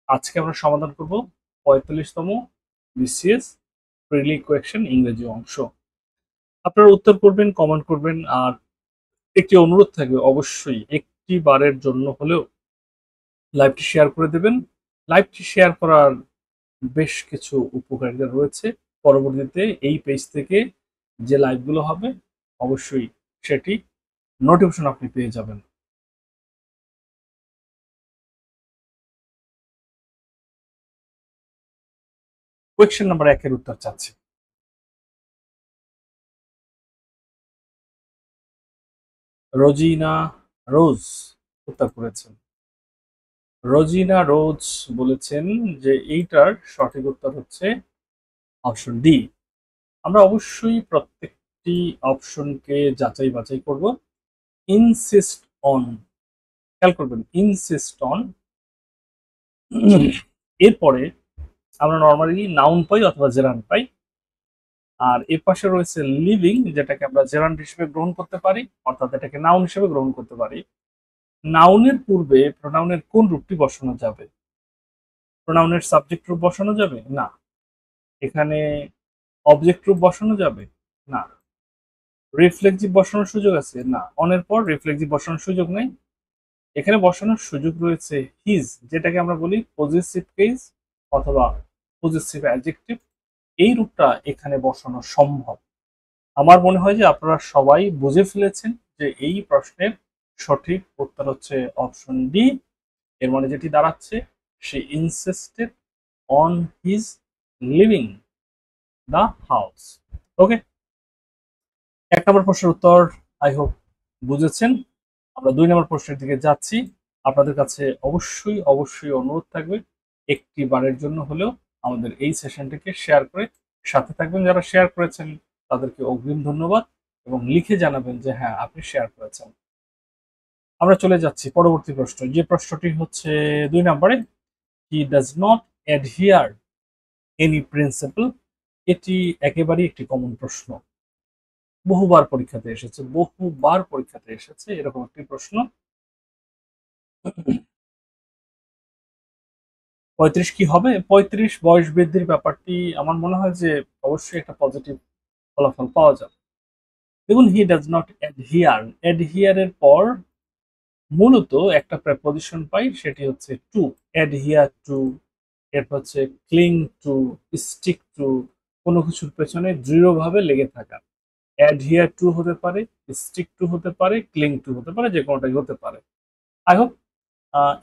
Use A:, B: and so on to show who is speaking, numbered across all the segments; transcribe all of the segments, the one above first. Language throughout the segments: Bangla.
A: আজকে আমরা সমাধান করব 45তম বিসিএস প্রিলি কোয়েশ্চেন ইংরেজি অংশ। আপনারা উত্তর করবেন, কমেন্ট করবেন, আর একটি অনুরোধ থাকবে, অবশ্যই একটি বারের জন্য হলেও লাইভটি শেয়ার করে দেবেন। লাইভটি শেয়ার করার বেশ কিছু উপকারিতা রয়েছে। পরবর্তীতে এই পেজ থেকে যে লাইভগুলো হবে অবশ্যই সেটি নোটিফিকেশন আপনি পেয়ে যাবেন। কোয়েশ্চেন নাম্বার 1 এর উত্তর চাচ্ছি। রোজিনা রোজ উত্তর করেছেন। রোজিনা রোজ বলেছেন যে এইটার সঠিক উত্তর হচ্ছে অপশন ডি। আমরা অবশ্যই প্রত্যেকটি অপশনকে যাচাই বাছাই করব। ইনসিস্ট অন, খেয়াল করবেন, ইনসিস্ট অন। এরপরে আমরা নর্মালি নাউন পাই অথবা জেরান্ড পাই, আর এর পাশে রয়েছে লিভিং, যেটাকে আমরা জেরান্ড হিসেবে গ্রহণ করতে পারি, অর্থাৎ এটাকে নাউন হিসেবে গ্রহণ করতে পারি। নাউনের পূর্বে প্রোনাউনের কোন রূপটি বসানো যাবে? প্রোনাউনের সাবজেক্ট রূপ বসানো যাবে না, এখানে অবজেক্ট রূপ বসানো যাবে না, রিফ্লেক্সিভ বসানোর সুযোগ আছে না, অনের পর রিফ্লেক্সিভ বসানোর সুযোগ নেই। এখানে বসানোর সুযোগ রয়েছে হিজ, যেটাকে আমরা বলি পজিটিভ কেস অথবা পজিটিভ অ্যাডজেক্টিভ। এই রূপটা এখানে বসানো সম্ভব। আমার মনে হয় যে আপনারা সবাই বুঝে ফেলেছেন যে এই প্রশ্নের সঠিক উত্তর হচ্ছে অপশন ডি। এর মানে যেটি দাঁড়াচ্ছে, সে insisted on his living the house. Okay, 1 number প্রশ্নের উত্তর আই হোপ বুঝেছেন। আমরা 2 নম্বর প্রশ্নের দিকে যাচ্ছি। আপনাদের কাছে অবশ্যই অবশ্যই অনুরোধ থাকবে, একটি বারের জন্য হলেও আমাদের এই সেশনটিকে শেয়ার করে সাথে থাকবেন। যারা শেয়ার করেছেন তাদেরকে অগ্রিম ধন্যবাদ, এবং লিখে জানাবেন যে হ্যাঁ আপনি শেয়ার করেছেন। আমরা চলে যাচ্ছি পরবর্তী প্রশ্ন, যে প্রশ্নটি হচ্ছে 2 নম্বরে। He does not adhere any principle. এটি একেবারেই একটি কমন প্রশ্ন, বহুবার পরীক্ষাতে এসেছে, বহুবার পরীক্ষাতে এসেছে এরকম একটি প্রশ্ন। 35 কি হবে? 35 বয়স বৃদ্ধির ব্যাপারটি আমার মনে হয় যে অবশ্যই একটা পজিটিভ ফলাফল পাওয়া যাবে। দেখুন, হি ডাজ নট অ্যাডহিয়ার, অ্যাডহিয়ার এর পর মূলত একটা প্রেপোজিশন পাই, সেটি হচ্ছে টু। অ্যাডহিয়ার টু, এরপর হচ্ছে ক্লিং টু, স্টিক টু, কোনো কিছুর পেছনে দৃঢ়ভাবে লেগে থাকা। অ্যাডহিয়ার টু হতে পারে, স্টিক টু হতে পারে, ক্লিং টু হতে পারে, যে কোনোটাই হতে পারে। আই হোপ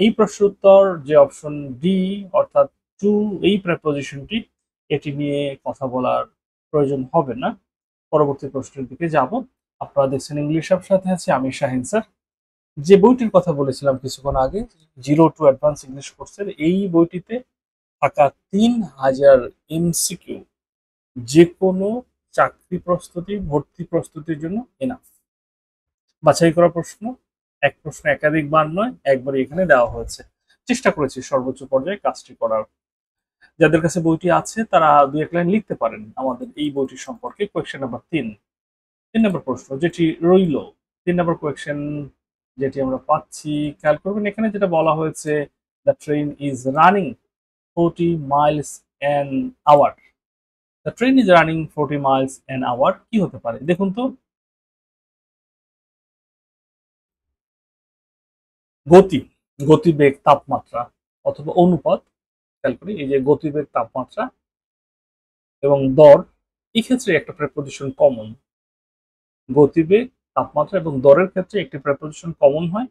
A: এই প্রশ্নের উত্তর যে অপশন ডি, অর্থাৎ টু, এই প্রেপোজিশনটি, এটি নিয়ে কথা বলার প্রয়োজন হবে না। পরবর্তী প্রশ্নের দিকে যাব। আপনারা দেখছেন ইংলিশ অ্যাপ, সাথে আছে আমি শাহিন স্যার। যে বইটির কথা বলেছিলাম কিছুক্ষণ আগে, জিরো টু অ্যাডভান্স ইংলিশ কোর্সের, এই বইটিতে থাকা 3000 এমসিকিউ যে কোনো চাকরি প্রস্তুতি, ভর্তি প্রস্তুতির জন্য এনাফ। বাছাই করা প্রশ্ন, এক প্রশ্ন একাধিকবার নয়, একবারই এখানে দেওয়া হয়েছে। চেষ্টা করেছি সর্বোচ্চ পর্যায়ে কাজটি করার। যাদের কাছে বইটি আছে তারা 2-1 লাইন লিখতে পারেন আমাদের এই বইটি সম্পর্কে। কোয়েশ্চেন নাম্বার 3, 3 নম্বর প্রশ্ন যেটি রইল, 3 নম্বর কোয়েশ্চেন যেটি আমরা পাচ্ছি, খেয়াল করবেন এখানে যেটা বলা হয়েছে, the train is running 40 miles an hour. The train is running 40 miles an hour কি হতে পারে? দেখুন তো, গতি, গতিবেগ, তাপমাত্রা অথবা অনুপাত। খেয়াল করি এই যে গতিবেগ, তাপমাত্রা এবং দর, এই ক্ষেত্রে একটা প্রেপোজিশন কমন। গতিবেগ, তাপমাত্রা এবং দরের ক্ষেত্রে একটি প্রেপোজিশন কমন হয়,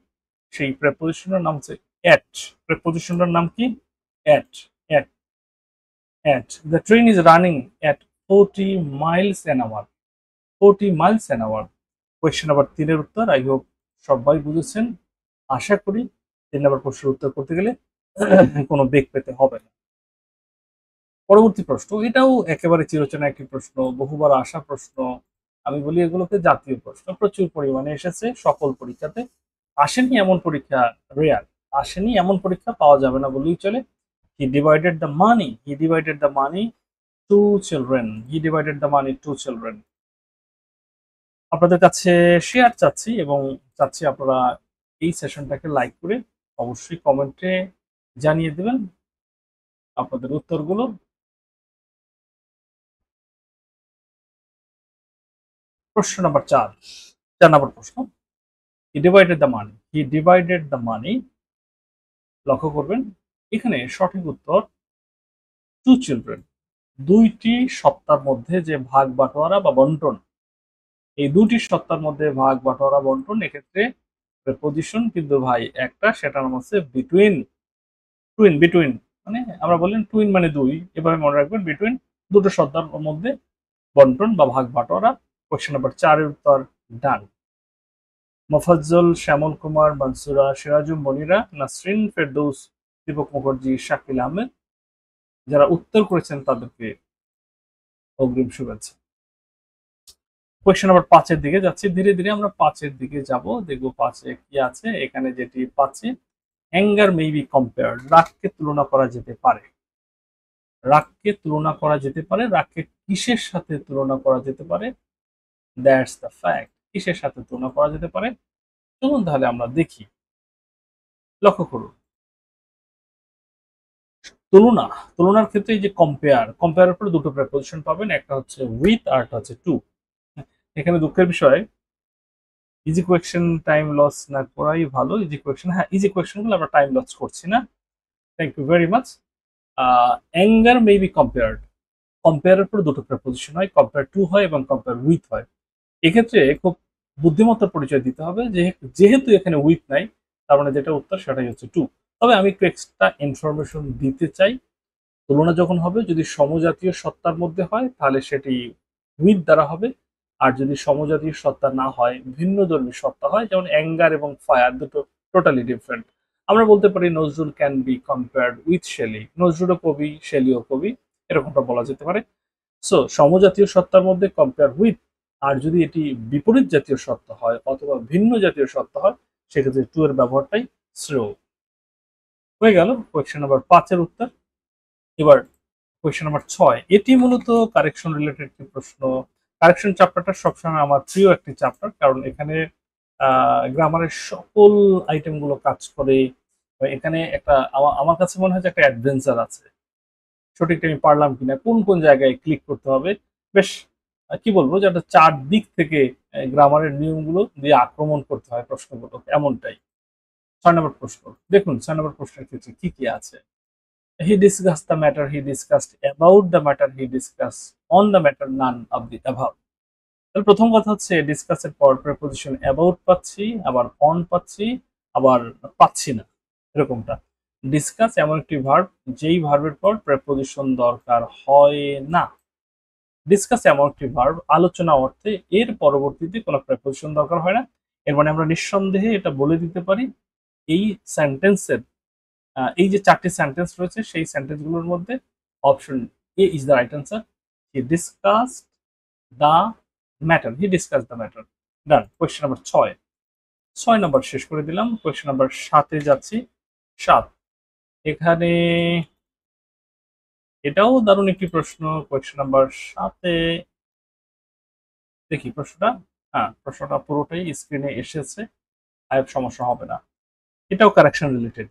A: সেই প্রেপোজিশনের নাম হচ্ছে এট। প্রেপোজিশনটার নাম কি? At. At, at. The train is running at 40 miles an hour. 40 miles an hour. Question number 3 এর উত্তর আই হোপ সবাই বুঝেছেন। আশা করি 3 নম্বর প্রশ্নের উত্তর করতে গেলে কোনো বেগ পেতে হবে না। পরবর্তী প্রশ্ন, এটাও একেবারে চিরচেনা একটি প্রশ্ন, বহুবার আসা প্রশ্ন। আমি বলি এগুলোকে জাতীয় প্রশ্ন, প্রচুর পরিমাণে এসেছে সকল পরীক্ষাতে। আসেনি এমন পরীক্ষা রেয়ার, আসেনি এমন পরীক্ষা পাওয়া যাবে না বললেই চলে। হি divided the money, he divided the money to children, he divided the money to children. আপনাদের কাছে শেয়ার চাচ্ছি, এবং চাচ্ছি আপনারা এই সেশনটাকে লাইক করে অবশ্যই কমেন্টে জানিয়ে দেবেন আপনাদের উত্তরগুলো। প্রশ্ন নাম্বার 4 নম্বর প্রশ্ন। হি ডিভাইডেড দ্য মানি। লক্ষ্য করবেন এখানে সঠিক উত্তর 2 চিলড্রেন। 2টি সত্তার মধ্যে যে ভাগ বাটোয়ারা বা বন্টন, এই 2টি সত্তার মধ্যে ভাগ বাটোয়ারা বন্টন, এক্ষেত্রে প্রেপোজিশন কিন্তু ভাই একটা, সেটার নাম হচ্ছে বিটুইন। বিটুইন মানে আমরা বললেন টুইন মানে 2, এভাবে মনে রাখবেন বিটুইন, দুটো সত্তার মধ্যে বন্টন বা ভাগ বাটোয়ারা। কোশ্চেন নাম্বার 4-এর উত্তর ডান। মোফাজ্জল, শ্যামল কুমার, মানসুরা, সিরাজুম, মনিরা, নাসরিন, ফেরদৌস, দীপক মুখার্জি, শাকিল আহমেদ, যারা উত্তর করেছেন তাদেরকে অগ্রিম শুভেচ্ছা। কোয়েশ্চেন নাম্বার 5-এর দিকে যাচ্ছি, ধীরে ধীরে আমরা 5-এর দিকে যাব, দেখবো 5-এ কি আছে। এখানে যেটি পাচ্ছি, অ্যাঙ্গার মে বি কম্পেয়ার্ড, রাগকে তুলনা করা যেতে পারে। রাগকে তুলনা করা যেতে পারে, রাগকে কিসের সাথে তুলনা করা যেতে পারে? That's the fact. কিসের সাথে তুলনা করা যেতে পারে? চলুন তাহলে আমরা দেখি। লক্ষ্য করুন, তুলনা, তুলনার ক্ষেত্রে এই যে কম্পেয়ারের পরে দুটো প্রেপোজিশন পাবেন, একটা হচ্ছে উইথ আর একটা হচ্ছে টু। এখানে দুঃখের বিষয়, ইজি কোয়েকশন টাইম লস না করাই ভালো। ইজি কোয়েকশন, হ্যাঁ ইজি কোয়েকশন গুলো আমরা টাইম লস করছি না। Thank you very much. Anger may be compared, কম্পেয়ারের পরে দুটো প্রেপোজিশন হয়, কম্পেয়ার টু হয় এবং কম্পেয়ার উইথ হয়। এক্ষেত্রে খুব বুদ্ধিমত্তার পরিচয় দিতে হবে, যেহেতু এখানে উইথ নাই, তার মানে যেটা উত্তর সেটাই হচ্ছে টু। তবে আমি একটু এক্সট্রা ইনফরমেশন দিতে চাই। তুলনা যখন হবে, যদি সমজাতীয় সত্তার মধ্যে হয় তাহলে সেটি উইথ দ্বারা হবে, আর যদি সমজাতীয় সত্তা না হয়, ভিন্নধর্মী সত্তা হয়, যেমন অ্যাঙ্গার এবং ফায়ার দুটো টোটালি ডিফারেন্ট। আমরা বলতে পারি Nazrul can be compared with Shelley, নজরুলও কবি, শেলিও কবি, এরকমটা বলা যেতে পারে। সো সমজাতীয় সত্তার মধ্যে কম্পেয়ার উইথ, আর যদি এটি বিপরীত জাতীয় সত্তা হয় অথবা ভিন্ন জাতীয় সত্তা হয়, সেক্ষেত্রে টু এর ব্যবহারটাই শ্রেয়। হয়ে গেল কোয়েশ্চেন নাম্বার 5-এর উত্তর। এবার কোয়েশ্চেন নাম্বার 6, এটি মূলত কারেকশন রিলেটেড একটি প্রশ্ন। কারেকশন চ্যাপ্টারটা সবসময় আমার প্রিয় একটি চ্যাপ্টার, কারণ এখানে গ্রামারের সকল আইটেম গুলো কাজ করে। এখানে একটা আমার কাছে মনে হয় যে একটা অ্যাডভেঞ্চার আছে, সঠিকটা আমি পারলাম কিনা, কোন কোন জায়গায় ক্লিক করতে হবে, বেশ কি বলবো যে একটা চারদিক থেকে গ্রামারের নিয়মগুলো দিয়ে আক্রমণ করতে হয় প্রশ্নগুলো, এমনটাই। 6 নম্বর প্রশ্ন দেখুন, 6 নম্বর প্রশ্নের ক্ষেত্রে কি কি আছে। He discussed the matter, he discussed about the matter, he discussed on the matter, none of the above. তাহলে প্রথম কথা হচ্ছে ডিসকাসের পর প্রেপোজিশন অ্যাবাউট পাচ্ছি, আবার অন পাচ্ছি, আবার পাচ্ছি না, এরকমটা। ডিসকাস এমন একটি ভার্ব যেই ভার্বের পর প্রেপোজিশন দরকার হয় না। ডিসকাস এমন একটি ভার্ব আলোচনা অর্থে এর পরবর্তীতে কোনো প্রেপোজিশন দরকার হয় না। এর মানে আমরা নিঃসন্দেহে এটা বলে দিতে পারি, এই সেন্টেন্সের এই যে 4টি সেন্টেন্স রয়েছে, সেই সেন্টেন্সগুলোর মধ্যে option A is the right answer. He discussed the matter, he discussed the matter. Done. Question number 6 নম্বর শেষ করে দিলাম। কোয়েশ্চেন নাম্বার 7-এ যাচ্ছি। 7, এখানে এটাও দারুণ একটি প্রশ্ন। কোয়েশ্চেন নাম্বার 7-এ দেখি প্রশ্নটা, হ্যাঁ প্রশ্নটা পুরোটাই স্ক্রিনে এসেছে, আয় সমস্যা হবে না। এটাও কারেকশন রিলেটেড।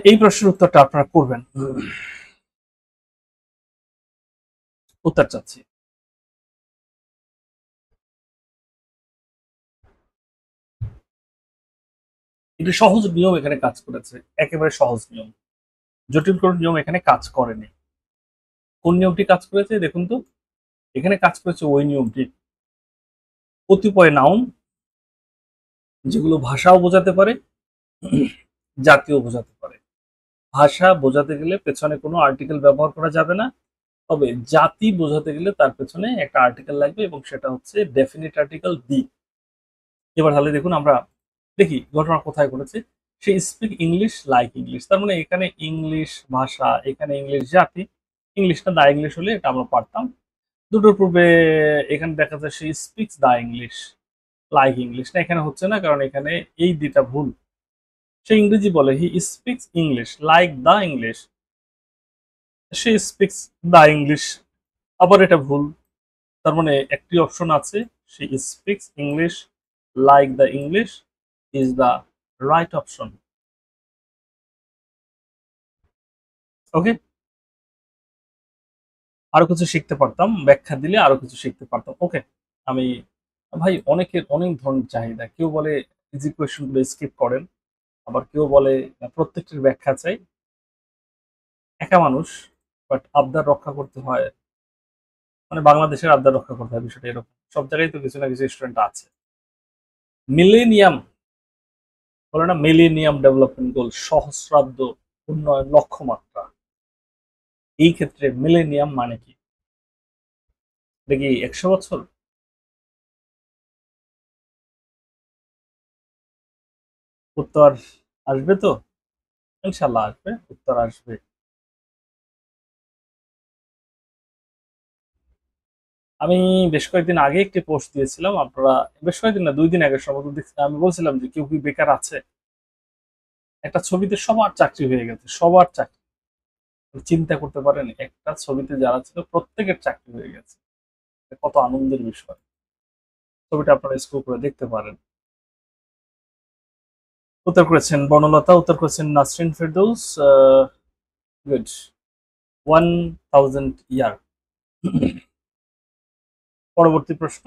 A: এই প্রশ্নের উত্তরটা আপনারা করবেন, উত্তর চাচ্ছি। একটি সহজ নিয়ম এখানে কাজ করেছে, একেবারে সহজ নিয়ম, জটিল কোনো নিয়ম এখানে কাজ করেনি। কোন নিয়মটি কাজ করেছে দেখুন তো, এখানে কাজ করেছে ওই নিয়মটি, কতিপয় নাউন যেগুলো ভাষাও বোঝাতে পারে, জাতীয় বোঝাতে পারে। ভাষা বোঝাতে গেলে পেছনে কোনো আর্টিকেল ব্যবহার করা যাবে না, তবে জাতি বোঝাতে গেলে তার পেছনে একটা আর্টিকেল লাগবে, এবং সেটা হচ্ছে ডেফিনিট আর্টিকেল দি। এবার তাহলে দেখুন, আমরা দেখি ঘটনা কোথায় ঘটেছে। সে স্পিক ইংলিশ লাইক ইংলিশ, তার মানে এখানে ইংলিশ ভাষা, এখানে ইংলিশ জাতি। ইংলিশটা দা ইংলিশ হলে এটা আমরা পারতাম। দুটোর পূর্বে এখানে দেখা যায় সে speaks the English like English, না এখানে হচ্ছে না, কারণ এখানে এই দুটা ভুল। সে ইংরেজি বলে, he speaks English like the English, সে স্পিক্স দা ইংলিশ, আবার এটা ভুল। তার মানে একটি অপশন আছে, সে speaks English like the English is the right option. Okay, আরো কিছু শিখতে পারতাম, ব্যাখ্যা দিলে আরো কিছু শিখতে পারতাম। ওকে, আমি ভাই অনেকের অনেক ধরনের চাহিদা। কেউ বলে ইজি কোয়েশ্চেন গুলো স্কিপ করেন, আবার কেউ বলে প্রত্যেকটির ব্যাখ্যা চাই। একা মানুষ, বাট আবদার রক্ষা করতে হয়, মানে বাংলাদেশের আবদার রক্ষা করতে হয়, বিষয়টা এরকম। সব জায়গায় তো কিছু না কিছু স্টুডেন্ট আছে। মিলেনিয়াম বলে না, মিলেনিয়াম ডেভেলপমেন্ট গোল, সহস্রাব্দ উন্নয়ন লক্ষ্যমাত্রা। এই ক্ষেত্রে মিলেনিয়াম মানে কি? এটা কি 100 বছর? উত্তর আসবে তো? ইনশাল্লাহ আসবে, উত্তর আসবে। আমি বেশ কয়েকদিন আগে একটি পোস্ট দিয়েছিলাম, আপনারা বেশ কয়েকদিন না, 2 দিন আগে সম্ভবত আমি বলছিলাম যে কেউ কি বেকার আছে। একটা ছবিতে সবার চাকরি হয়ে গেছে, সবার চাকরি। চিন্তা করতে পারেন, একটা ছবিতে যারা ছিল প্রত্যেকের চাকরি হয়ে গেছে। এটা কত আনন্দের বিষয়। ছবিটা আপনারা স্ক্রল করে দেখতে পারেন। উত্তর করেছেন বনলতা, উত্তর করেছেন নাসরিন ফেরদৌস। গুড। 1000 ইয়ার। পরবর্তী প্রশ্ন,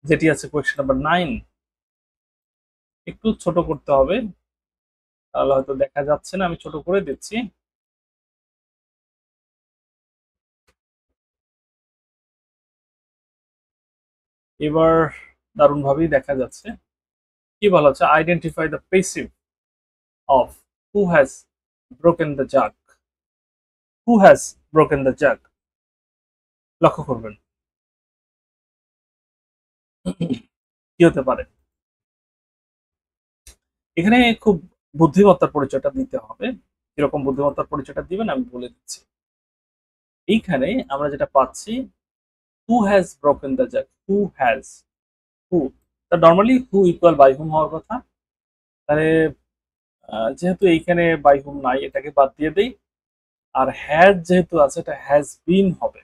A: যেটি আছে কোয়েশ্চেন নাম্বার 9। একটু ছোট করতে হবে, তাহলে হয়তো দেখা যাচ্ছে না, আমি ছোট করে দিচ্ছি। এবার দারুণভাবেই দেখা যাচ্ছে। কি বলা হচ্ছে? Identify the passive of who has broken the jug. Who has broken the jug? লক্ষ্য করবেন কি হতে পারে। এখানে খুব বুদ্ধিমত্তার পরিচয়টা দিতে হবে। কিরকম বুদ্ধিমত্তার পরিচয়টা দিবেন আমি বলে দিচ্ছি। এইখানে আমরা যেটা পাচ্ছি, who has broken the jug, who has, who, তা normally who equal by whom হওয়ার কথা। তাহলে যেহেতু এইখানে বাই হুম নাই, এটাকে বাদ দিয়ে দেই। আর হ্যাজ যেহেতু আছে, এটা হ্যাজ বিন হবে।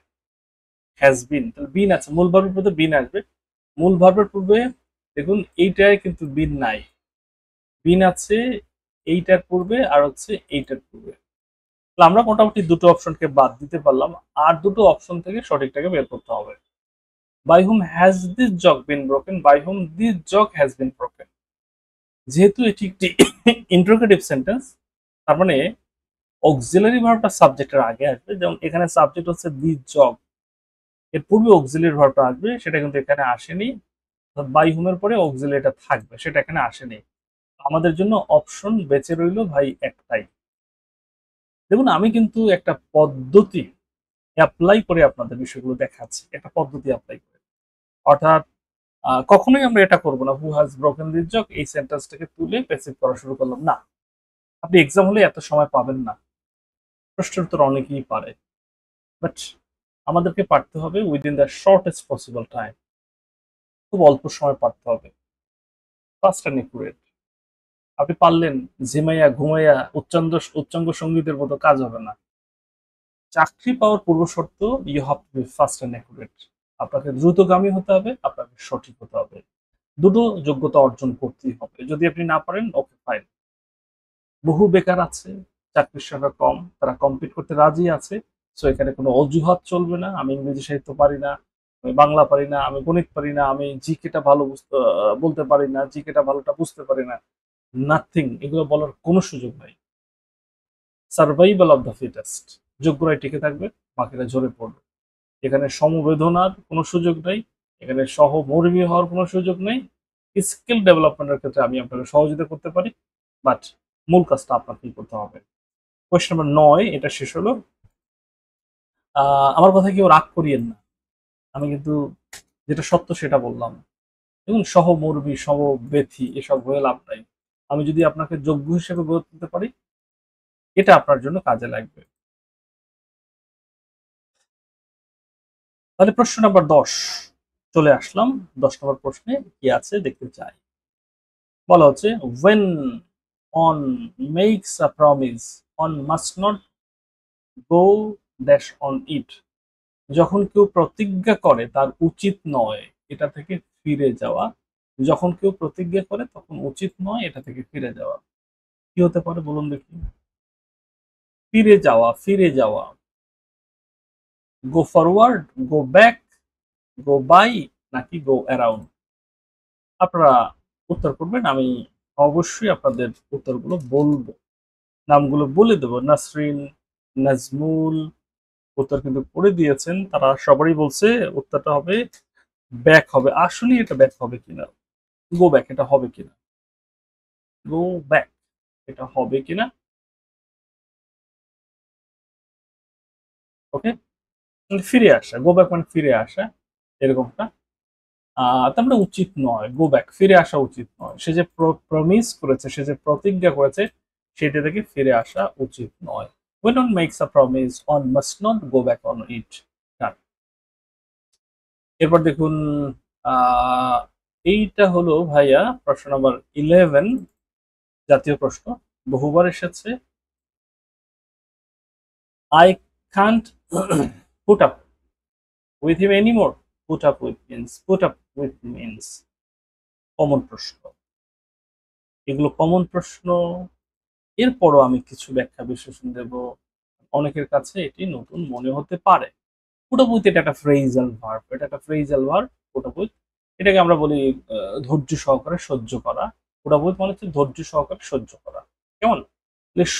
A: হ্যাজ বিন, তাহলে বিন আছে, মূল ভার্বের পূর্বে বিন আসবে। মূল ভার্বের পূর্বে দেখুন এইটায় কিন্তু বিন নাই, বিন আছে এইটার পূর্বে আর হচ্ছে এইটার পূর্বে। তাহলে আমরা মোটামুটি দুটো অপশনকে বাদ দিতে পারলাম, আর দুটো অপশন থেকে সঠিকটাকে বের করতে হবে। By whom has this jug been broken, by whom this jug has been broken. যেহেতু এটি একটি ইন্টারোগেটিভ সেন্টেন্স, তার মানে অক্সিলারি ভার্বটা সাবজেক্টের আগে আসবে। যেমন এখানে সাবজেক্ট হচ্ছে দি জগ, এর পূর্বে অক্সিলারি ভার্বটা আসবে, সেটা কিন্তু এখানে আসেনি। বাই হুমের পরে অক্সিলারিটা থাকবে, সেটা এখানে আসেনি। আমাদের জন্য অপশন বেঁচে রইল ভাই একটাই। দেখুন আমি কিন্তু একটা পদ্ধতি অ্যাপ্লাই করে আপনাদের বিষয়গুলো দেখাচ্ছি, একটা পদ্ধতি অ্যাপ্লাই করে। অর্থাৎ কখনোই আমরা এটা করবো না হু হ্যাজ ব্রোকেন দিস জগ এই সেন্টেন্সটাকে তুলে প্যাসিভ করা শুরু করলাম না। আপনি এক্সাম হলে এত সময় পাবেন না, প্রশ্নের উত্তর অনেকেই পারে, বাট আমাদেরকে পারতে হবে within the shortest possible time. খুব অল্প সময় পারতে হবে, ফাস্ট অ্যান্ড একুরেট। আপনি পারলেন ঝিমাইয়া ঘুমাইয়া উচ্চাঙ্গ সঙ্গীতের মতো, কাজ হবে না। চাকরি পাওয়ার পূর্ব শর্ত, you have to be fast and accurate. আপনাকে দ্রুতগামী হতে হবে, আপনাকে সঠিক হতে হবে। দুটো যোগ্যতা অর্জন করতেই হবে। যদি আপনি না পারেন, ওকে ফাইন। বহু বেকার আছে, চাকরির সংখ্যা কম, তারা কম্পিট করতে রাজি আছে। সো এখানে কোনো অজুহাত চলবে না, আমি ইংরেজি সাহিত্য পারি না, আমি বাংলা পারি না, আমি গণিত পারি না, আমি জিকেটা ভালো বলতে পারি না, জিকেটা ভালোটা বুঝতে পারি না। নাথিং, এগুলো বলার কোনো সুযোগ নাই। সার্ভাইভাল অফ দ্য ফিটেস্ট, যোগ্যরাই টিকে থাকবে, বাকিরা ঝরে পড়বে। এখানে সমবেদনার কোনো সুযোগ নেই, এখানে সহমর্মী হওয়ার কোনো সুযোগ নেই। স্কিল ডেভেলপমেন্টের ক্ষেত্রে আমি আপনাকে সহযোগিতা করতে পারি, বাট মূল কাজটা আপনাকেই করতে হবে। কোয়েশ্চেন নাম্বার 9 এটা শেষ হলো। আমার কথা কেউ রাগ করিয়েন না, আমি কিন্তু যেটা সত্য সেটা বললাম। দেখুন সহমর্মী সমব্যথী এসব হয়ে লাভ নাই। আমি যদি আপনাকে যোগ্য হিসেবে গড়ে তুলতে পারি, এটা আপনার জন্য কাজে লাগবে। তাহলে প্রশ্ন নাম্বার 10 চলে আসলাম। 10 নম্বর প্রশ্নে কি আছে দেখতে চাই। বলা হচ্ছে when on makes a promise on must not go dash on it। যখন কেউ প্রতিজ্ঞা করে তার উচিত নয় এটা থেকে ফিরে যাওয়া। যখন কেউ প্রতিজ্ঞা করে তখন উচিত নয় এটা থেকে ফিরে যাওয়া। কি হতে পারে বলুন দেখি। ফিরে যাওয়া, ফিরে যাওয়া। Go forward, go back, go by, নাকি গো অ্যারাউন্ড? আপনারা উত্তর করবেন, আমি অবশ্যই আপনাদের উত্তরগুলো বলবো, নামগুলো বলে দেবো। নাসরিন, নাজমুল উত্তর কিন্তু করে দিয়েছেন, তারা সবারই বলছে উত্তরটা হবে ব্যাক হবে। আসলে এটা ব্যাক হবে কিনা, গো ব্যাক এটা হবে কিনা, গো ব্যাক এটা হবে কিনা। ওকে, ফিরে আসা, গো ব্যাক মানে ফিরে আসা, এরকমটা। তার মানে উচিত নয়, গো ব্যাক ফিরে আসা উচিত নয়। সে যে প্রমিস করেছে, সে যে প্রতিজ্ঞা করেছে, সেটা থেকে ফিরে আসা উচিত নয়। When one makes a promise, one must not go back on it. Done. এরপর দেখুন, আহ, এইটা হলো ভাইয়া প্রশ্ন নাম্বার 11, জাতীয় প্রশ্ন, বহুবার এসেছে। I can't put up with him anymore. Put up with means, put up with means common প্রশ্ন, এগুলো কমন প্রশ্ন। এরপরও আমি কিছু ব্যাখ্যা বিশ্লেষণ দেব, অনেকের কাছে এটি নতুন মনে হতে পারে। পুট আপ উইথ এটা একটা ফ্রেজাল ভার্ব, এটা একটা phrasal verb. Put up with এটাকে আমরা বলি ধৈর্য সহকারে সহ্য করা। পুট আপ উইথ মানে হচ্ছে ধৈর্য সহকারে সহ্য করা। কেমন?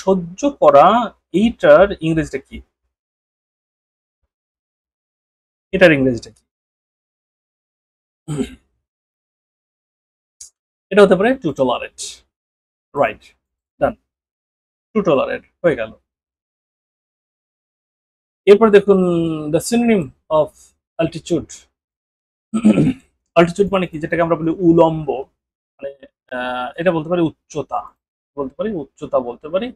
A: সহ্য করা, এইটার ইংরেজিটা কি? এটার ইংরেজিটা কি? এটা হতে পারে টু টলারেট। রাইট, ডান, টু টলারেট হয়ে গেল। এরপর দেখুন, the synonym of altitude. Altitude মানে কি, যেটাকে আমরা বলি উলম্ব, মানে এটা বলতে পারি উচ্চতা, বলতে পারি উচ্চতা, বলতে পারি।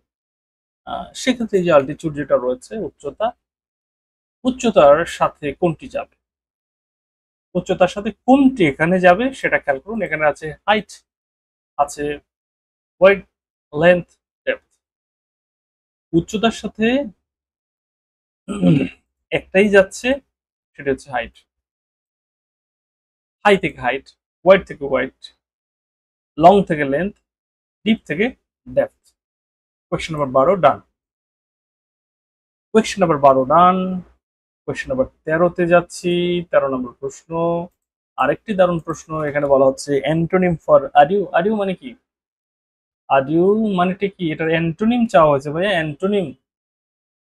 A: সেক্ষেত্রে এই যে অল্টিটিউড যেটা রয়েছে, উচ্চতা, উচ্চতার সাথে কোনটি যাবে, উচ্চতার সাথে কোনটি এখানে যাবে সেটা খেয়াল করুন। এখানে আছে হাইট, আছে ওয়েট, লেন্থ, ডেপথ। উচ্চতার সাথে একটাই যাচ্ছে, সেটা হচ্ছে হাইট। হাই থেকে হাইট, ওয়াইড থেকে ওয়াইড, লং থেকে লেন্থ, ডিপ থেকে ডেপথ। কোয়েশ্চেন নাম্বার 12 ডান। কোয়েশ্চেন নাম্বার 12 ডান। কোয়েশ্চেন নাম্বার 13-তে যাচ্ছি। 13 নম্বর প্রশ্ন, আরেকটি দারুণ প্রশ্ন। এখানে বলা হচ্ছে অ্যান্টোনিম ফর আডিউ। আডিউ মানে কি? আডিউ মানেটা কি? এটার অ্যান্টোনিম চাওয়া হয়েছে ভাইয়া, অ্যান্টোনিম।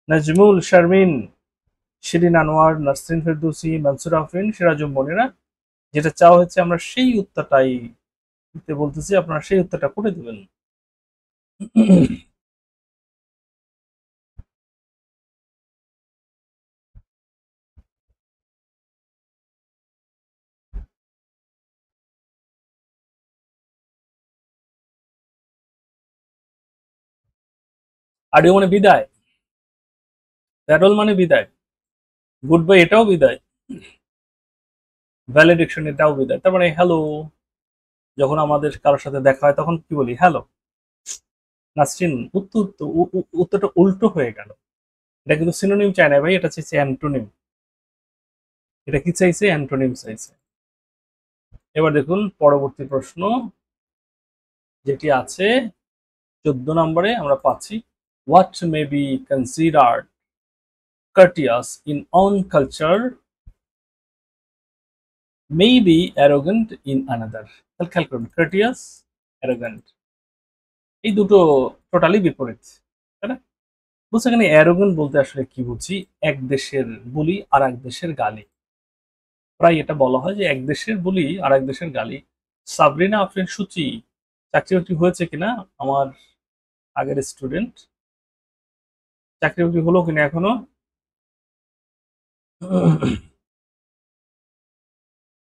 A: নাজমুল, শারমিন, শিরিন আনোয়ার, নাসরিন ফেরদৌসি, মানসুর আফরিন, সিরাজুম মনিরা, যেটা চাওয়া হয়েছে আমরা সেই উত্তরটাই দিতে বলতেছি, আপনারা সেই উত্তরটা করে দেবেন। আডিও মানে বিদায়, প্যারোল মানে বিদায়, গুড বাই এটাও বিদায়, ভ্যালিডিকশন এটাও বিদায়। তার মানে হ্যালো, যখন আমাদের কারোর সাথে দেখা হয় তখন কি বলি? হ্যালো। নাসরিন, উত্তরটা উল্টো হয়ে গেল। এটা কিন্তু সিনোনিম চাই না ভাই, এটা চাইছে অ্যান্টোনিম। এটা কি চাইছে? অ্যান্টোনিম চাইছে। এবার দেখুন পরবর্তী প্রশ্ন যেটি আছে 14 নম্বরে আমরা পাচ্ছি, what may be considered courteous in own culture may be arrogant in another. তাহলে খেয়াল করুন, courteous, arrogant, এই দুটো টোটালি বিপরীত, তাই না? বুঝছে এখানে অ্যারোগেন্ট বলতে আসলে কি বুঝি? এক দেশের বুলি আর এক দেশের গালি। প্রায় এটা বলা হয় যে এক দেশের বুলি আর এক দেশের গালি। সাবরিনা আফরিন সূচি চাকরি বাকরি হয়েছে কিনা, আমার আগের স্টুডেন্ট, চাকরি বাকরি হলো কিনা এখনো?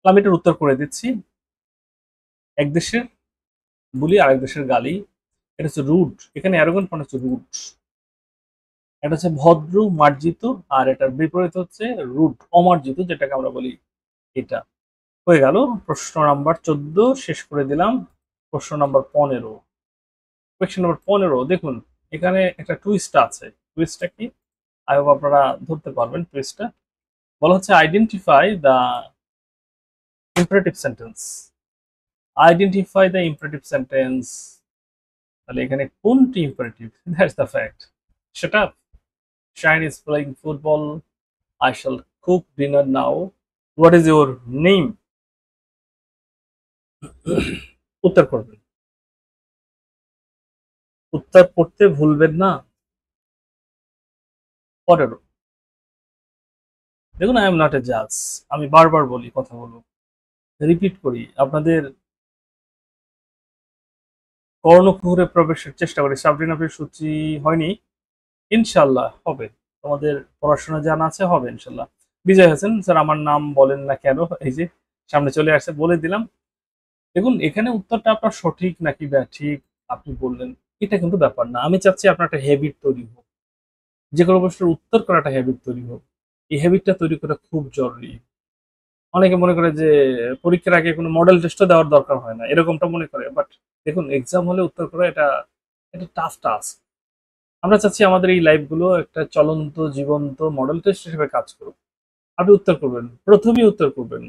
A: আমি এটার উত্তর করে দিচ্ছি। এক দেশের বুলি আর এক দেশের গালি, এটা হচ্ছে রুড। এখানে অ্যারোগেন্ট মানে হচ্ছে রুড, এটা হচ্ছে ভদ্র মার্জিত, আর এটার বিপরীত হচ্ছে রুড অমার্জিত, যেটাকে আমরা বলি এটা। হয়ে গেল প্রশ্ন নাম্বার 14, শেষ করে দিলাম। প্রশ্ন নাম্বার 15, কোয়েশ্চেন নাম্বার 15 দেখুন, এখানে একটা টুইস্ট আছে। টুইস্টটা কি? আই হোপ আপনারা ধরতে পারবেন টুইস্টটা। বলা হচ্ছে identify the imperative sentence. Identify the imperative sentence, তাহলে এখানে কোনটি ইম্পারেটিভ? That's the fact. সেটা Shine is playing football. I shall cook dinner now. What is your name? উত্তর করবেন, উত্তর করতে ভুলবেন না। 15। দেখুন, আই এম নট এ জাজ, আমি বারবার বলি, কথা বলবো, রিপিট করি, আপনাদের কর্ণকুহরে প্রবেশের চেষ্টা করি। সাবরিন আপনি সূচি হয়নি, ইনশাল্লাহ হবে, তোমাদের পড়াশোনা জানা আছে, হবে ইনশাল্লাহ। বিজয় হাসান স্যার, আমার নাম বলেন না কেন, এই যে সামনে চলে আসছে, বলে দিলাম। দেখুন, এখানে উত্তরটা আপনার সঠিক নাকি ব্যাঠিক আপনি বললেন, এটা কিন্তু ব্যাপার না। আমি চাচ্ছি আপনার একটা হ্যাবিট তৈরি হোক, যে কোনো প্রশ্নের উত্তর করা একটা হ্যাবিট তৈরি হোক। এই হ্যাবিটটা তৈরি করা খুব জরুরি। অনেকে মনে করে যে পরীক্ষার আগে কোনো মডেল টেস্টও দেওয়ার দরকার হয় না, এরকমটা মনে করে। বাট দেখুন, এক্সাম হলে উত্তর করা এটা এটা টাফ টাস্ক। আমরা চাচ্ছি আমাদের এই লাইফগুলো একটা চলন্ত জীবন্ত মডেল টেস্ট হিসেবে কাজ করুক। আপনি উত্তর করবেন, প্রথমেই উত্তর করবেন।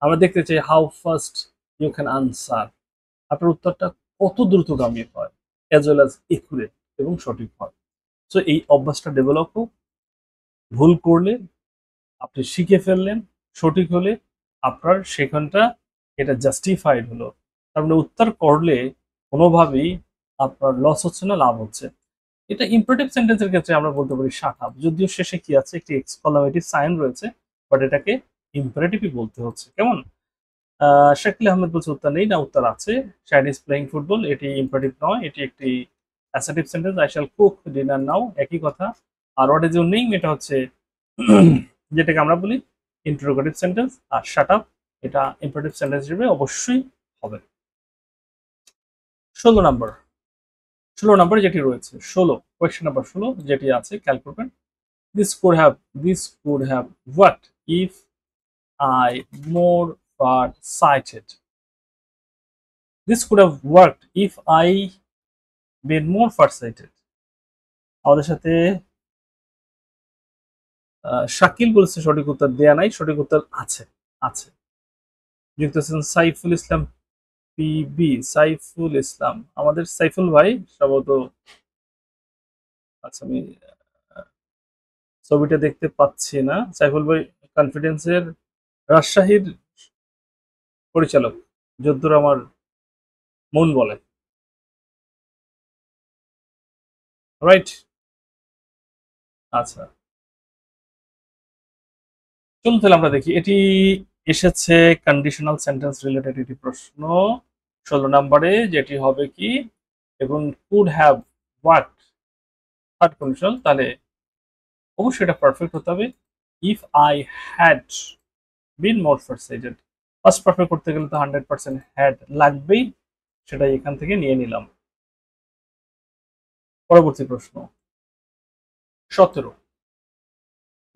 A: আমরা দেখতে চাই how fast you can answer, আপনার উত্তরটা কত দ্রুতগামী হয়, অ্যাজ ওয়েল অ্যাজ একুরেট এবং সঠিক হয়। সো এই অভ্যাসটা ডেভেলপ হোক। ভুল করলে আপনি শিখে ফেললেন, সঠিক হলে আপনার সেখানটা এটা জাস্টিফাইড হলো। তার মানে উত্তর করলে কোনোভাবেই আপনার লস হচ্ছে না, লাভ হচ্ছে। এটা ইম্পারেটিভ সেন্টেন্সের ক্ষেত্রে আমরা বলতে পারি শাট আপ, যদিও শেষে কি আছে, একটি এক্সক্লামেটিভ সাইন রয়েছে, বাট এটাকে ইম্পারেটিভই বলতে হচ্ছে। কেমন? শাকিল আহমেদ বলছে উত্তর নেই, না উত্তর আছে। শাহিন ইজ প্লেইং ফুটবল, এটি ইম্পারেটিভ নয়, এটি একটি assertive sentence. I shall cook dinner now, একই কথা। আর হোয়াট ইজ ইউর নেম, এটা হচ্ছে যেটাকে আমরা বলি ইন্টারোগেটিভ সেন্টেন্স। আর শাট আপ এটা ইম্পারেটিভ সেন্টেন্স হিসেবে অবশ্যই হবে। 16 নম্বর, 16 নম্বরে যেটি রয়েছে, 16 কোয়েশ্চেন নাম্বার 16 যেটি আছে, খেয়াল করবেন। This could have what if I more far sighted? This could have worked if I been more far sighted. আমাদের সাথে শাকিল বলছে সঠিক উত্তর দেয়া নাই, সঠিক উত্তর আছে, আছে। যুক্ত আছেন সাইফুল ইসলাম পিবি, সাইফুল ইসলাম, আমাদের সাইফুল ভাই সম্ভবত। আচ্ছা, আমি ছবিটা দেখতে পাচ্ছি না। সাইফুল ভাই কনফিডেন্সের রাজশাহীর পরিচালক, যদ্দূর আমার মন বলে, রাইট? আচ্ছা, চলুন তাহলে আমরা দেখি। এটি এসেছে কন্ডিশনাল সেন্টেন্স রিলেটেড একটি প্রশ্ন 16 নম্বরে, যেটি হবে কি, এবং could have what, third conditional, তাহলে অবশ্যই এটা পারফেক্ট হতে হবে। If I had been more farsighted, first perfect করতে গেলে তো 100% হ্যাড লাগবেই, সেটাই এখান থেকে নিয়ে নিলাম। পরবর্তী প্রশ্ন 17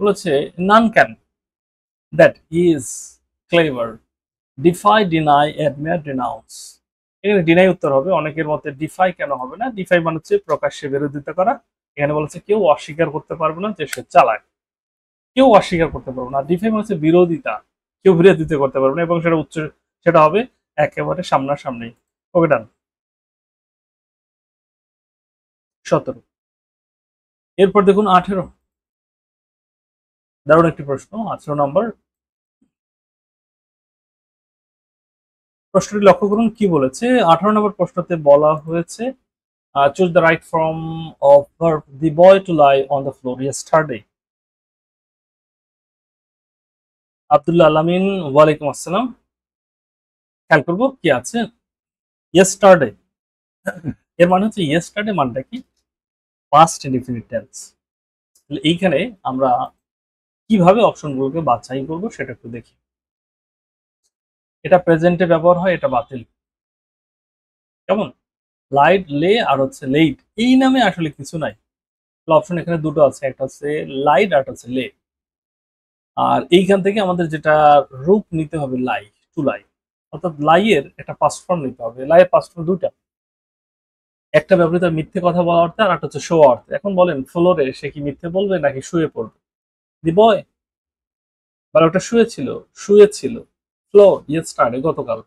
A: বলেছে, none can that is clever defy deny admire denounce. এখানে ডিনাই উত্তর হবে। অনেকের মতে ডিফাই কেন হবে না, ডিফাই মানে হচ্ছে প্রকাশ্যে বিরোধিতা করা। এখানে বলেছে কেউ অস্বীকার করতে পারবে না যে সে চালাক, কেউ অস্বীকার করতে পারবে না। ডিফাই মানে হচ্ছে বিরোধিতা, কেউ বিরোধিতা করতে পারবে না, এবং সেটা সেটা হবে একেবারে সামনাসামনি। ওকে, ডান। 17। এরপর দেখুন 18, দারুণ একটি প্রশ্ন। 18 নম্বর প্রশ্নটি লক্ষ্য করুন কি বলেছে। 18 নম্বর প্রশ্নতে বলা হয়েছে, choose the right form of verb the boy to lie on the floor yesterday. Abdullah আলামিন, ওয়ালাইকুম আসসালাম। খেয়াল করবো কি আছে, ইয়েস্টারডে, এর মানে হচ্ছে ইয়েস্টারডে মানটা কি, পাস্ট ইনডিফিনিট টেন্স। এইখানে আমরা কিভাবে অপশনগুলোকে বাছাই করব সেটা একটু দেখি। এটা প্রেজেন্টে ব্যবহার হয়, এটা বাতিল। কেমন? লাইট, লে আর হচ্ছে লেইট, এই নামে আসলে কিছু নাই। অপশন এখানে দুটো আছে, একটা হচ্ছে লাইট আর হচ্ছে লে। আর এইখান থেকে আমাদের যেটা রূপ নিতে হবে, লাই, টু লাই, অর্থাৎ লাইয়ের একটা পাস্ট ফর্ম নিতে হবে। লাইয়ের পাস্ট ফর্ম দুটা, একটা ব্যবহৃত মিথ্যে কথা বলা অর্থে, আর একটা হচ্ছে শো অর্থে। এখন বলেন, ফ্লোরে সে কি মিথ্যে বলবে নাকি শুয়ে পড়বে? দি বয়, মানে ওটা শুয়েছিল, শুয়েছিল। ফ্লো ইয়েস্টারডে, গতকাল।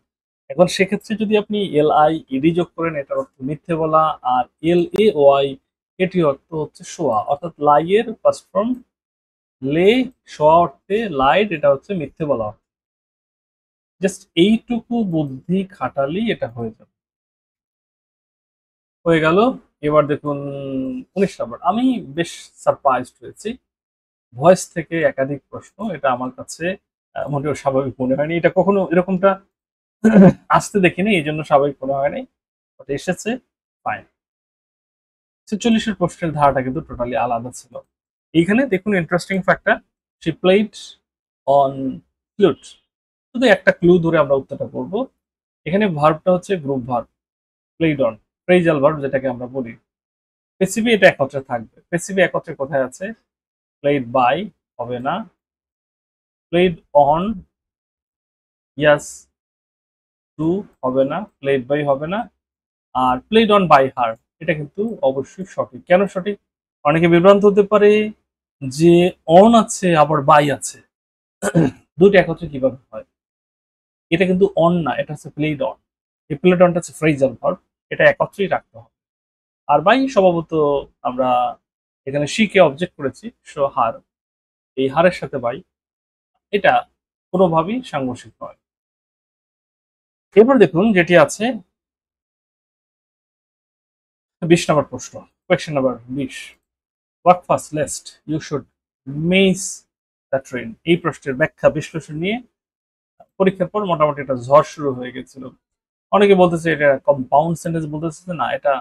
A: এখন সেক্ষেত্রে যদি আপনি এল আই ইডি যোগ করেন, এটার অর্থ মিথ্যে বলা, আর এল এ ওয়াই এটি অর্থ হচ্ছে শোয়া, অর্থাৎ লাই এর ফার্স্ট ফর্ম লে, শোয়া অর্থে লাইট, এটা হচ্ছে মিথ্যে বলা। জাস্ট এইটুকু বুদ্ধি খাটালেই এটা হয়ে যাবে। হয়ে গেল। এবার দেখুন 19 নম্বর। আমি বেশ সারপ্রাইজড হয়েছি, ভয়েস থেকে একাধিক প্রশ্ন, এটা আমার কাছে মোটেও স্বাভাবিক মনে হয়নি, এটা কখনো এরকমটা আসতে দেখিনি, এই জন্য স্বাভাবিক মনে হয় নাই, বাট এসেছে, ফাইন। 46-এর প্রশ্নের ধারাটা কিন্তু টোটালি আলাদা ছিল। এইখানে দেখুন interesting factor, she played on flute, শুধু একটা ক্লু ধরে আমরা উত্তরটা করব। এখানে ভার্বটা হচ্ছে group verb, played on, phrasal verb যেটাকে আমরা বলি। পেসিভি এটা একত্রে থাকবে, পেসিভি একত্রে কোথায় আছে? প্লেড বাই হবে না, প্লেড অন ইয়াস টু হবে না, প্লেড বাই হবে না, আর প্লেড অন বাই হার এটা কিন্তু অবশ্যই সঠিক। কেন সঠিক? অনেকে বিভ্রান্ত হতে পারে যে অন আছে আবার বাই আছে, দুটো একত্রে কিভাবে হয়? এটা কিন্তু অন না, এটা হচ্ছে প্লেড অন। এই প্লেড অনটা হচ্ছে ফ্রেজাল ভার্ব, এটা একত্রেই রাখতে হবে। আর বাই স্বভাবত আমরা এখানে শিকে অবজেক্ট করেছি, সো হার, এই হারের সাথে বাই, এটা কোনোভাবেই সাংঘর্ষিক নয়। এরপর দেখুন যেটি আছে 20 নম্বর প্রশ্ন, question number 20, what first lest you should miss the train. এই প্রশ্নের ব্যাখ্যা বিশ্লেষণ নিয়ে পরীক্ষার পর মোটামুটি একটা ঝড় শুরু হয়ে গেছিল। অনেকে বলতেছে এটা কম্পাউন্ড সেন্টেন্স, বলতেছে না, এটা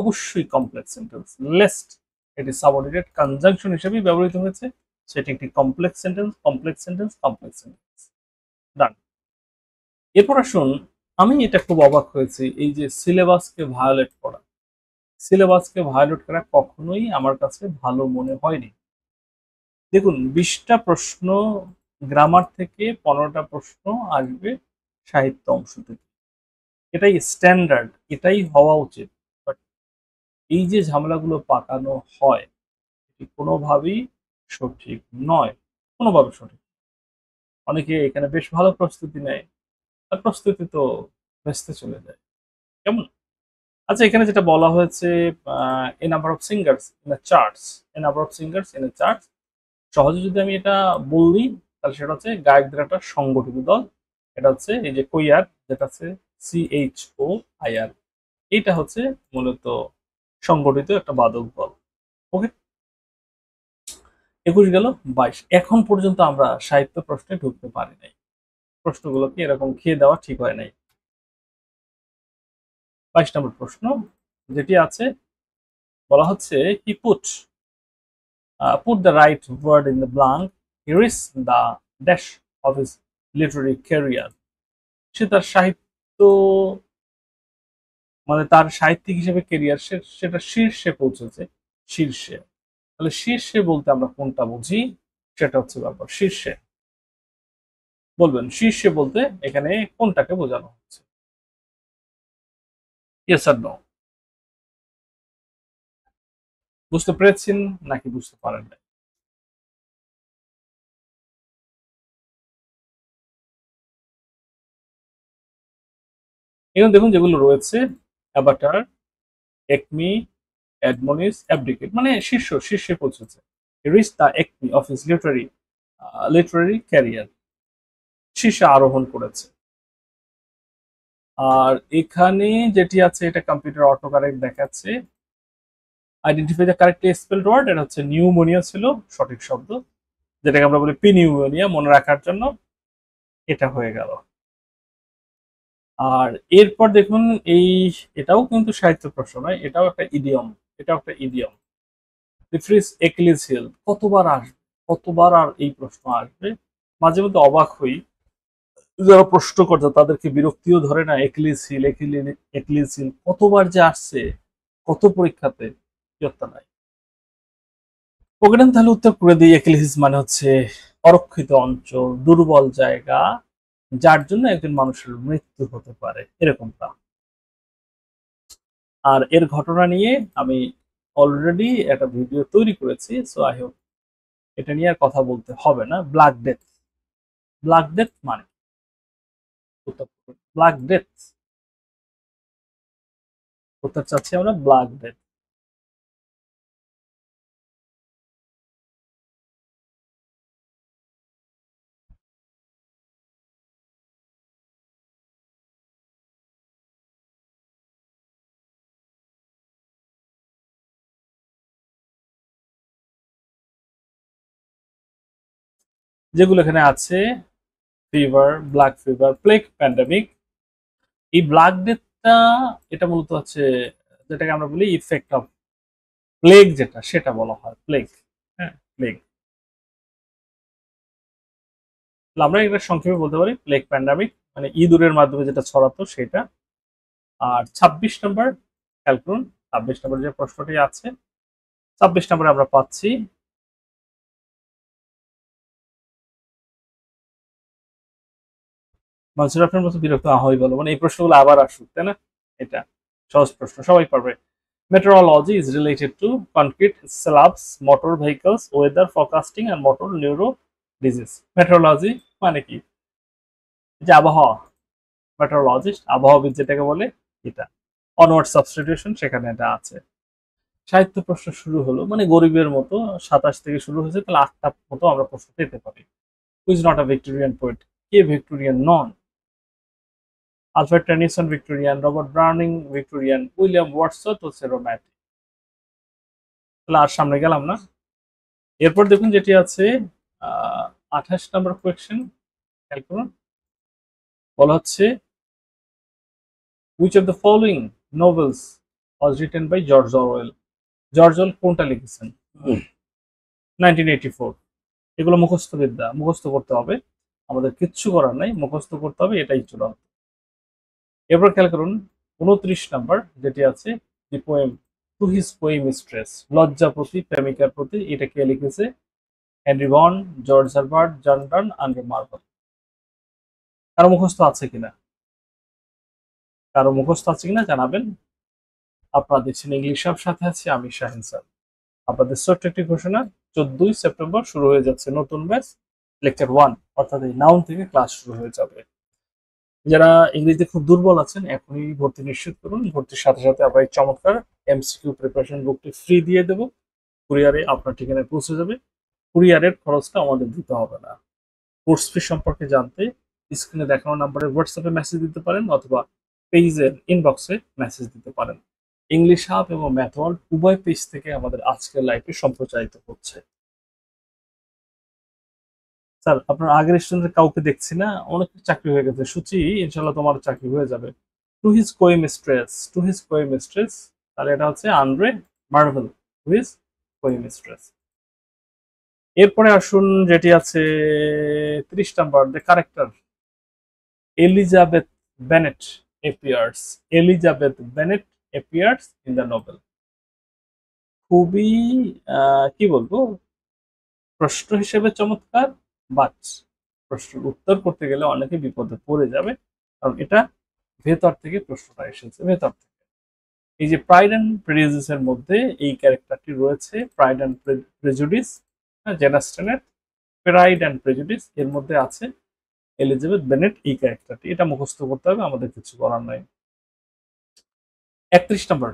A: অবশ্যই কমপ্লেক্স সেন্টেন্স। লেস্ট এটি সাবঅর্ডিনেট কনজাংশন হিসেবেই ব্যবহৃত হয়েছে, সেটি একটি complex sentence, complex sentence, complex sentence. Done. এরপর আসুন, আমি এটা খুব অবাক হয়েছি, এই যে সিলেবাসকে ভায়োলেট করা, সিলেবাসকে ভায়োলেট করা কখনোই আমার কাছে ভালো মনে হয়নি। দেখুন 20টা প্রশ্ন গ্রামার থেকে, 15টা প্রশ্ন আসবে সাহিত্য অংশ থেকে, এটাই স্ট্যান্ডার্ড, এটাই হওয়া উচিত। বাট এই যে ঝামেলাগুলো পাকানো হয়, এটি কোনোভাবেই সঠিক নয়, কোনোভাবে সঠিক। অনেকে এখানে বেশ ভালো প্রস্তুতি নেয়, আর প্রস্তুতি তো ভেস্তে চলে যায়, কেমন? আচ্ছা, এখানে যেটা বলা হয়েছে, a number of singers in a charts, a number of singers in a charts, সহজে যদি আমি এটা বলি তাহলে সেটা হচ্ছে গায়কদের একটা সংগঠিত দল। এটা হচ্ছে এই যে কোয়ার, যেটা হচ্ছে CHOIR, এইটা হচ্ছে মূলত সংগঠিত একটা বাদক দল। ওকে, 21 গেল। 22, এখন পর্যন্ত আমরা সাহিত্য প্রশ্নে ঢুকতে পারি নাই, প্রশ্নগুলোকে এরকম খেয়ে দেওয়া ঠিক হয় নাই। 22 নম্বর প্রশ্ন যেটি আছে, বলা হচ্ছে হি put the right word in the blank, he risked the dash of his literary career. সে তার সাহিত্য, মানে তার সাহিত্যিক হিসেবে কেরিয়ার, সেটা শীর্ষে পৌঁছেছে, শীর্ষে। তাহলে শীর্ষে বলতে আমরা কোনটা বুঝি, সেটা হচ্ছে ব্যাপার। শীর্ষে বলবেন, শীর্ষে বলতে এখানে কোনটাকে বোঝানো হচ্ছে? ইয়েস আর নো? বুঝতে পেরেছেন নাকি বুঝতে পারেন না? এখানে দেখুন যেগুলো রয়েছে, অ্যাভাটার, একমি, অ্যাডমনিস, অ্যাবডিকেট, মানে শীর্ষে পৌঁছেছে। Reach the acme of his literary career, শীর্ষে আরোহণ করেছে। আর এখানে যেটি আছে, এটা কম্পিউটার অটো কারেক্ট দেখাচ্ছে, identify the correctly spelled word, এটা হচ্ছে নিউমোনিয়া ছিল সঠিক শব্দ, যেটাকে আমরা বলি পিনিউমোনিয়া, মনে রাখার জন্য। এটা হয়ে গেল। আর এরপর দেখুন, এটাও কিন্তু সাহিত্য প্রশ্ন নয়, এটাও একটা ইডিয়ম, এটাও একটা ইডিয়ম। দি ফ্রিজ একিলিস হিল কতবার আসবে, কতবার আর এই প্রশ্ন আসবে? মাঝে মধ্যে অবাক হই, যারা প্রশ্নকর্তা তাদেরকে বিরক্তিও ধরে না, একিলিস হিল, একিলিস হিল কতবার যে আসছে, কত পরীক্ষাতে, বিরক্ত নাই। ওকে, তাহলে উত্তর করে দিই, একিলিস মানে হচ্ছে অরক্ষিত অঞ্চল, দুর্বল জায়গা, যার জন্য একজন মানুষের মৃত্যু হতে পারে, এরকমটা। আর এর ঘটনা নিয়ে আমি অলরেডি একটা ভিডিও তৈরি করেছি, সো আই হোপ এটা নিয়ে আর কথা বলতে হবে না। ব্ল্যাক ডেথ, ব্ল্যাক ডেথ মানে ব্ল্যাক ডেথ, উত্তর চাচ্ছি আমরা ব্ল্যাক ডেথ। যেগুলো এখানে আছে, fever, black fever, plague pandemic. এই ব্ল্যাক ডেথটা এটা মূলত হচ্ছে যেটাকে আমরা বলি ইফেক্ট অফ প্লেগ, যেটা সেটা বলা হয় প্লেগ। হ্যাঁ, প্লেগ। আমরা এটা সংক্ষেপে বলতে পারি প্লেগ প্যান্ডামিক, মানে ইঁদুরের মাধ্যমে যেটা ছড়াতো সেটা। আর 26 নম্বর খেয়াল করুন, 26 নম্বর যে প্রশ্নটি আছে, 26 নম্বরে আমরা পাচ্ছি মনসুর আপনার মতো বিরক্ত না হই বলো, মানে এই প্রশ্নগুলো আবার আসুক, তাই না? এটা সহজ প্রশ্ন, সবাই পারবে। Metrology is related to concrete slabs, motor vehicles, weather forecasting and motor neuro disease. Metrology মানে কি? যে আবহাওয়া, মেট্রোলজিস্ট আবহাওয়াবিদ যেটাকে বলে, এটা অনওয়ার্ড সাবস্টিটিউশন সেখানে এটা আছে। সাহিত্য প্রশ্ন শুরু হলো, মানে গরিবের মতো 27 থেকে শুরু হয়েছে, তাহলে 8টা মতো আমরা প্রশ্ন পেতে পারি। Who is not a Victorian poet? K Victorian non? Alfred Tennyson Victorian, Robert Browning Victorian, William Wordsworth হচ্ছে রোম্যান্টিক। তাহলে আর সামনে গেলাম না। এরপর দেখুন যেটি আছে 28 নম্বর কোয়েশ্চেন, খেয়াল করুন। বলা হচ্ছে which of the following novels was written by George Orwell? George Orwell কোনটা লিখেছেন? 1984। এগুলো মুখস্থ বিদ্যা, মুখস্থ করতে হবে, আমাদের কিচ্ছু করার নাই, মুখস্থ করতে হবে, এটাই চূড়ান্ত। এরপর খেয়াল করুন 29 নাম্বার যেটি আছে, the poem to his poem stress, লজ্জা প্রতি প্রেমিকার প্রতি, এটা কে লিখেছে? হেনরি বন, জর্জ হারবার্ট, জন ডান, আন্ড্রে মার্ভেল। কারো মুখস্থ আছে কিনা? কারো মুখস্থ আছে কিনা জানাবেন। আপনারা দেখছেন ইংলিশ সব, সাথে আছি আমি শাহিন স্যার। আপনাদের ছোট্ট একটি ঘোষণা, 14ই সেপ্টেম্বর শুরু হয়ে যাচ্ছে নতুন ব্যাচ, লেকচার 1, অর্থাৎ এই নাউন থেকে ক্লাস শুরু হয়ে যাবে। যারা ইংরেজিতে খুব দুর্বল আছেন এখনই ভর্তি নিশ্চিত করুন। ভর্তির সাথে সাথে আমরা এই চমৎকার এমসিকিউ প্রিপারেশন বুকটি ফ্রি দিয়ে দেবো, কুরিয়ারে আপনার ঠিকানায় পৌঁছে যাবে। কুরিয়ারের খরচটা আমাদের দিতে হবে না। কোর্স ফি সম্পর্কে জানতে স্ক্রিনে দেখানো নাম্বারে হোয়াটসঅ্যাপে মেসেজ দিতে পারেন, অথবা পেজের ইনবক্সে মেসেজ দিতে পারেন। ইংলিশ হাব এবং ম্যাথ ওয়ার্ল্ড উভয় পেজ থেকে আমাদের আজকের লাইভটি সম্প্রচারিত হচ্ছে। স্যার আপনার আগের স্টুডেন্ট কাউকে দেখছি না, অনেক চাকরি হয়ে গেছে। সূচি ইনশাল্লাহ তোমার চাকরি হয়ে যাবে। টু হিজ কোয়েমিস্ট্রেস, টু হিজ কোয়েমিস্ট্রেস, তাহলে এটা হচ্ছে আন্দ্রে মার্ভেল, টু হিজ কোয়েমিস্ট্রেস। এরপরে আসুন যেটি আছে 30 number, the character Elizabeth Bennett appears, Elizabeth Bennett appears in the novel। খুবই কি বলবো, প্রশ্ন হিসেবে চমৎকার, বাট প্রশ্নের উত্তর করতে গেলে অনেকে বিপদে পড়ে যাবে, কারণ এটা ভেতর থেকে প্রশ্নটা এসেছে, ভেতর থেকে। এই যে প্রাইড অ্যান্ড প্রেজুডিস এর মধ্যে এই ক্যারেক্টারটি রয়েছে, প্রাইড অ্যান্ড প্রেজুডিস, জেন অস্টেনের প্রাইড অ্যান্ড প্রেজুডিস এর মধ্যে আছে এলিজাবেথ বেনেট এই ক্যারেক্টারটি। এটা মুখস্থ করতে হবে, আমাদের কিছু করার নাই। 31 নম্বর,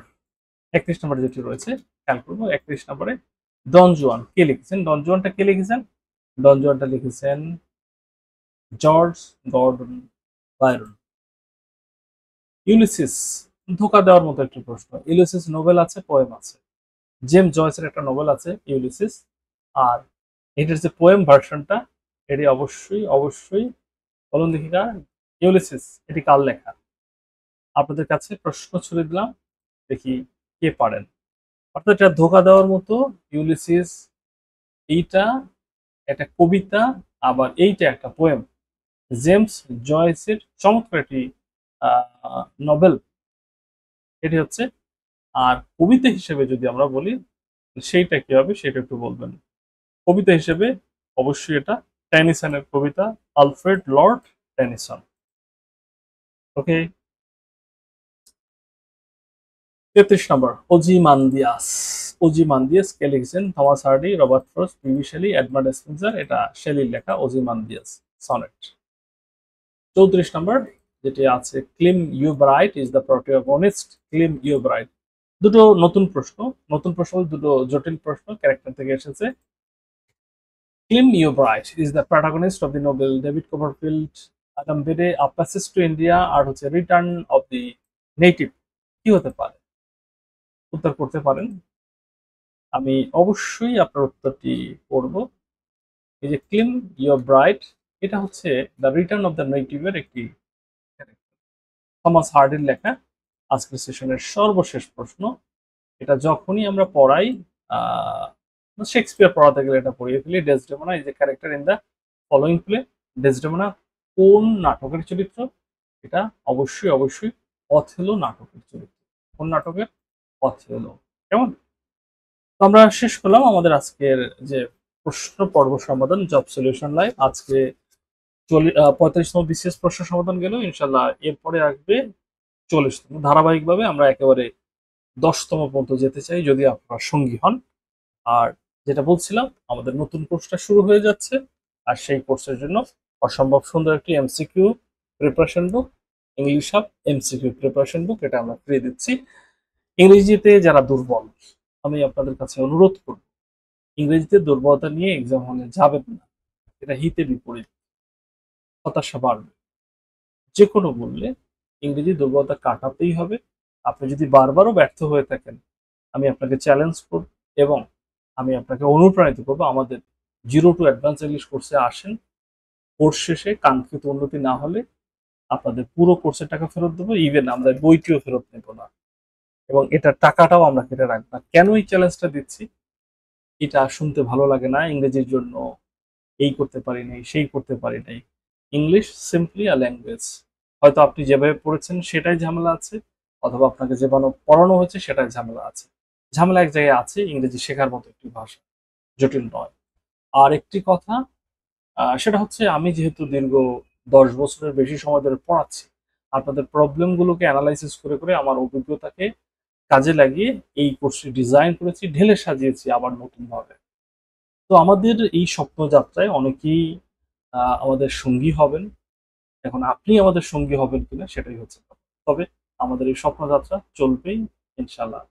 A: 31 নম্বর যেটি রয়েছে খেয়াল করবো, 31 নম্বরে ডন জুয়ান কে লিখেছেন? ডন জুয়ানটা কে লিখেছেন? ডন জুয়ানটা লিখেছেন জর্জ গর্ডন বায়রন। ইউলিসিস, ধোকা দেওয়ার মতো একটি প্রশ্ন। ইউলিসিস নোবেল আছে, পোয়েম আছে। জেমস জয়েসের একটা নোবেল আছে ইউলিসিস, আর এটার যে পোয়েম ভার্সনটা, এটি অবশ্যই অবশ্যই বলুন দেখি কার? ইউলিসিস। এটি কার লেখা? আপনাদের কাছে প্রশ্ন ছুড়ে দিলাম, দেখি কে পারেন। অর্থাৎ এটা ধোকা দেওয়ার মতো। ইউলিসিস এইটা একটা কবিতা, আবার এইটা একটা পোয়েম। জেমস জয়েসের চমৎকার একটি নভেল এটি হচ্ছে। আর কবিতা হিসেবে যদি আমরা বলি সেইটা কি হবে সেটা একটু বলবেন। কবিতা হিসেবে অবশ্যই এটা টেনিসনের কবিতা, Alfred Lord Tennyson. Okay. 33 number, Ozymandias. Ozymandias কে লিখেছেন? Thomas Hardy, Robert Frost, PB Shelley, Edmund Spenser. এটা শেলির লেখা ওজিমান্দিয়াস সনেট। 34 নম্বর যেটি আছে, Clym Yeobright is the protagonist. Clym Yeobright. দুটো নতুন প্রশ্ন, নতুন প্রশ্ন, দুটো জটিল প্রশ্ন ক্যারেক্টার থেকে এসেছে। Clym Yeobright is the protagonist of the novel David Copperfield, Adam Bede, a passage to India, আর হচ্ছে রিটার্ন অফ দি নেটিভ। কি হতে পারে? উত্তর করতে পারেন। আমি অবশ্যই আপনার উত্তরটি পড়ব, এই যে ক্লিম ইয়োর ব্রাইট, এটা হচ্ছে দ্য রিটার্ন অফ দ্য নেটিভের একটি থমাস হার্ডির লেখা আজকের সেশনের সর্বশেষ প্রশ্ন। এটা যখনই আমরা পড়াই, শেক্সপিয়ার পড়াতে গেলে এটা পড়িয়ে ফেলি। Desdemona is a character in the following play. Desdemona কোন নাটকের চরিত্র? এটা অবশ্যই অবশ্যই অথেলো নাটকের চরিত্র। কোন নাটকের? অথেলো। কেমন? তো আমরা শেষ করলাম আমাদের আজকের যে প্রশ্ন পর্ব সমাধান, জব সলিউশন লাইভ। আজকে 45তম বিসিএস প্রশ্ন সমাধান গেল, ইনশাল্লাহ এরপরে আসবে 40তম। ধারাবাহিকভাবে আমরা একেবারে 10তম পর্যন্ত যেতে চাই যদি আপনারা সঙ্গী হন। আর যেটা বলছিলাম, আমাদের নতুন কোর্সটা শুরু হয়ে যাচ্ছে, আর সেই কোর্সের জন্য অসম্ভব সুন্দর একটি এমসিকিউ প্রিপারেশন বুক, ইংলিশ হাব এমসিকিউ প্রিপারেশন বুক, এটা আমরা ফ্রি দিচ্ছি। ইংরেজিতে যারা দুর্বল, আমি আপনাদের কাছে অনুরোধ করব, ইংরেজিতে দুর্বলতা নিয়ে এক্সাম হলে যাবেন না। এটা হিতে বিপরীত, হতাশা বাড়বে। যে কোনো বললে ইংরেজি দুর্বলতা কাটাতেই হবে। আপনি যদি বারবারও ব্যর্থ হয়ে থাকেন, আমি আপনাকে চ্যালেঞ্জ করব এবং আমি আপনাকে অনুপ্রাণিত করব আমাদের 0 to অ্যাডভান্স ইংলিশ কোর্সে আসেন। কোর্স শেষে কাঙ্ক্ষিত উন্নতি না হলে আপনাদের পুরো কোর্সের টাকা ফেরত দেবো, ইভেন আমরা বইটিও ফেরত নেব না, এবং এটার টাকাটাও আমরা কেটে রাখবো না। কেন এই চ্যালেঞ্জটা দিচ্ছি? এটা শুনতে ভালো লাগে না, ইংরেজির জন্য এই করতে পারি নাই, সেই করতে পারি নাই। English simply a language. হয়তো আপনি যেভাবে পড়েছেন সেটাই ঝামেলা আছে, অথবা আপনাকে যেভাবে পড়ানো হয়েছে সেটাই ঝামেলা আছে। ঝামেলা এক জায়গায় আছে, ইংরেজি শেখার মতো একটি ভাষা, জটিল নয়। আর একটি কথা, সেটা হচ্ছে আমি যেহেতু দীর্ঘ 10 বছরের বেশি সময় ধরে পড়াচ্ছি, আপনাদের প্রবলেমগুলোকে অ্যানালাইসিস করে করে আমার অভিজ্ঞতাকে কাজে লাগিয়ে এই কোর্সটি ডিজাইন করেছি, ঢেলে সাজিয়েছি আবার নতুনভাবে। তো আমাদের এই স্বপ্নযাত্রায় অনেকেই আমাদের সঙ্গী হবেন। এখন আপনি আমাদের সঙ্গী হবেন কিনা সেটাই হচ্ছে কথা। তবে আমাদের এই স্বপ্নযাত্রা চলবেই ইনশাল্লাহ।